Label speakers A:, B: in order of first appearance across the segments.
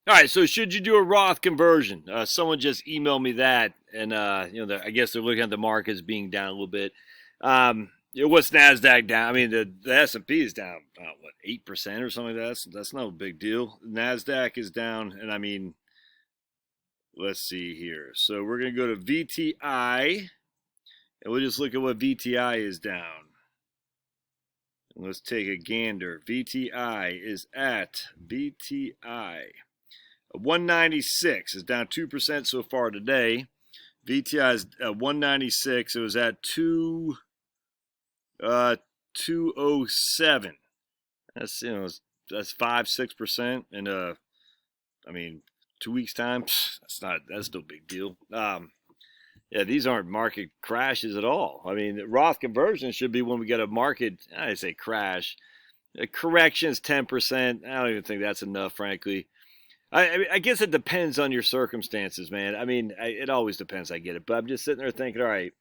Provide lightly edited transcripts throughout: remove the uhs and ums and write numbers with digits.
A: All right, so should you do a Roth conversion? Someone just emailed me that, and I guess they're looking at the markets being down a little bit. What's Nasdaq down? I mean, the S&P is down about what 8% or something like that. That's no big deal. Nasdaq is down, and I mean, let's see here. So we're gonna go to VTI, and we'll just look at what VTI is down. And let's take a gander. VTI is at VTI. 196 is down 2% so far today. VTI is 196. It was at 207. That's that's 5-6%, and I mean 2 weeks time. That's no big deal. Yeah, these aren't market crashes at all. I mean, Roth conversion should be when we get a market. I say crash. A correction is 10%. I don't even think that's enough, frankly. I guess it depends on your circumstances, man. I mean, it always depends. I get it, but I'm just sitting there thinking, all right,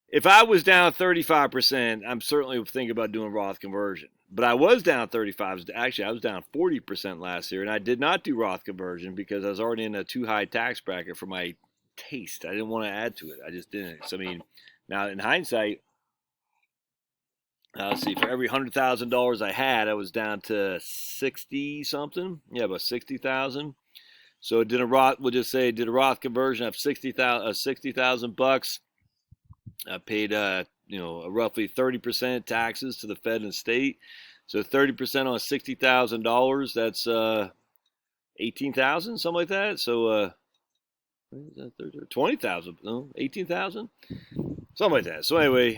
A: if I was down 35%, I'm certainly thinking about doing Roth conversion. But I was down 35. Actually, I was down 40% last year, and I did not do Roth conversion because I was already in a too high tax bracket for my taste. I didn't want to add to it. I just didn't. So I mean, now in hindsight, let's see, for every $100,000 I had, I was down to 60 something. Yeah, about 60,000. So it did a Roth. We'll just say did a Roth conversion of 60,000 bucks. I paid roughly 30% taxes to the Fed and state. So 30% on $60,000. That's 18,000, something like that. So 20,000, no, 18,000. Something like that. So anyway,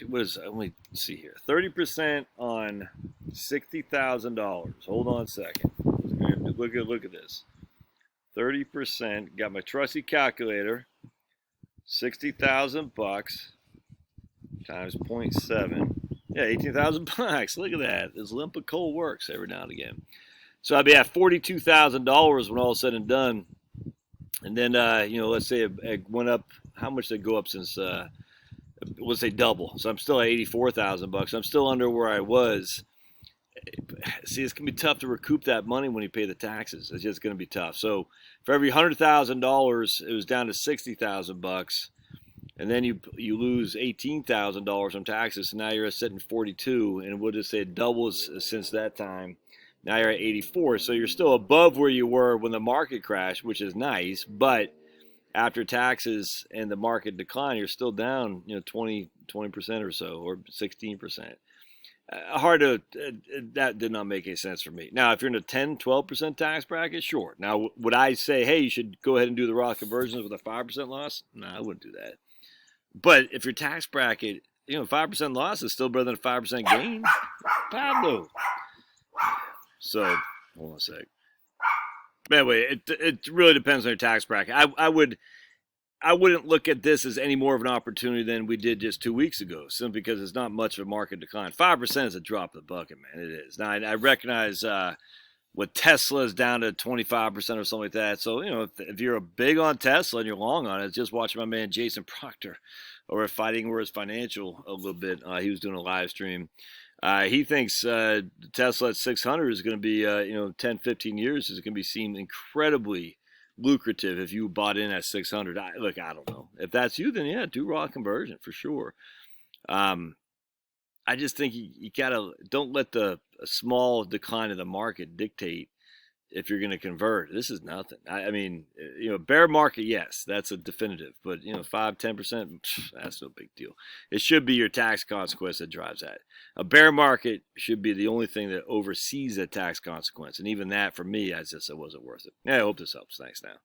A: what is? Let me see here. 30% on $60,000. Hold on a second. Look at this. 30%. Got my trusty calculator. 60,000 bucks times 0.7. Yeah, 18,000 bucks. Look at that. This lump of coal works every now and again. So I'd be at $42,000 when all is said and done. And then let's say it went up. How much did it go up since? Let's say double. So I'm still at 84,000 bucks. I'm still under where I was. See, it's gonna be tough to recoup that money when you pay the taxes. It's just gonna be tough. So for every $100,000, it was down to 60,000 bucks, and then you lose $18,000 from taxes. So now you're sitting 42, and we'll just say it doubles since that time. Now you're at 84, so you're still above where you were when the market crashed, which is nice. But after taxes and the market decline, you're still down, 20% or so, or 16%. That did not make any sense for me. Now, if you're in a 10-12% tax bracket, sure. Now, would I say, hey, you should go ahead and do the Roth conversions with a 5% loss? No, I wouldn't do that. But if your tax bracket, 5% loss is still better than a 5% gain. Pablo. So, hold on a sec. But anyway, it really depends on your tax bracket. I wouldn't look at this as any more of an opportunity than we did just 2 weeks ago, simply because it's not much of a market decline. 5% is a drop in the bucket, man. It is. Now, I recognize what Tesla is down to 25% or something like that. So, if you're big on Tesla and you're long on it, just watching my man Jason Proctor over at Fighting Words Financial a little bit. He was doing a live stream. He thinks Tesla at 600 is going to be, 10, 15 years is going to be seen incredibly lucrative if you bought in at 600. I don't know. If that's you, then yeah, do Roth conversion for sure. I just think you gotta don't let a small decline in the market dictate if you're going to convert. This is nothing. I mean, bear market, yes, that's a definitive. But 5-10%, that's no big deal. It should be your tax consequence that drives that. A bear market should be the only thing that oversees a tax consequence, and even that, for me, it wasn't worth it. Yeah, I hope this helps. Thanks now.